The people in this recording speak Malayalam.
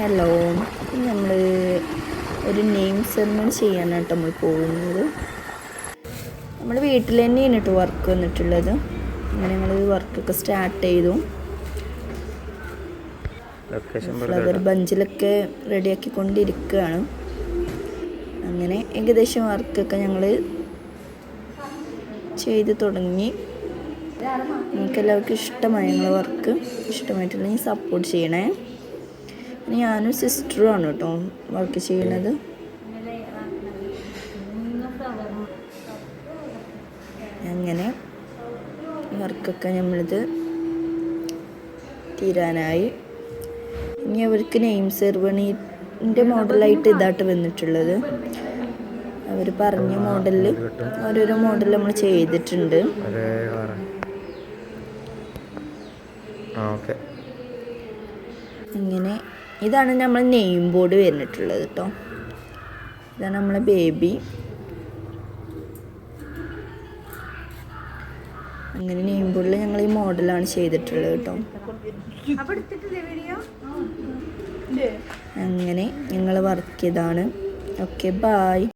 ഹലോ, നമ്മൾ ഒരു നെയിം സെറിമണി ചെയ്യാനാണ് നമ്മൾ പോകുന്നത്. നമ്മൾ വീട്ടിൽ തന്നെയാണ് കേട്ടോ വർക്ക് വന്നിട്ടുള്ളത്. അങ്ങനെ ഞങ്ങൾ വർക്കൊക്കെ സ്റ്റാർട്ട് ചെയ്തു. ഫ്ലവർ ബഞ്ചിലൊക്കെ റെഡിയാക്കിക്കൊണ്ടിരിക്കുകയാണ്. അങ്ങനെ ഏകദേശം വർക്കൊക്കെ ഞങ്ങൾ ചെയ്ത് തുടങ്ങി. നിങ്ങൾക്ക് എല്ലാവർക്കും ഇഷ്ടമായി ഞങ്ങളെ വർക്ക്. ഇഷ്ടമായിട്ടുണ്ടെങ്കിൽ സപ്പോർട്ട് ചെയ്യണേ. ഞാനും സിസ്റ്ററുമാണ് കേട്ടോ വർക്ക് ചെയ്യുന്നത്. അങ്ങനെ വർക്കൊക്കെ നമ്മളിത് തീരാനായി. ഇനി അവർക്ക് നെയിം സെറിമണീൻ്റെ മോഡലായിട്ട് ഇതായിട്ട് വന്നിട്ടുള്ളത്. അവർ പറഞ്ഞ മോഡലിൽ ഓരോരോ മോഡൽ നമ്മൾ ചെയ്തിട്ടുണ്ട്. അങ്ങനെ ഇതാണ് നമ്മൾ നെയിം ബോർഡ് വരുന്നിട്ടുള്ളത് കേട്ടോ. ഇതാണ് നമ്മളെ ബേബി. അങ്ങനെ നെയിം ബോർഡിൽ ഞങ്ങൾ ഈ മോഡലാണ് ചെയ്തിട്ടുള്ളത് കേട്ടോ. അങ്ങനെ ഞങ്ങൾ വർക്ക് ചെയ്താണ്. Okay, bye.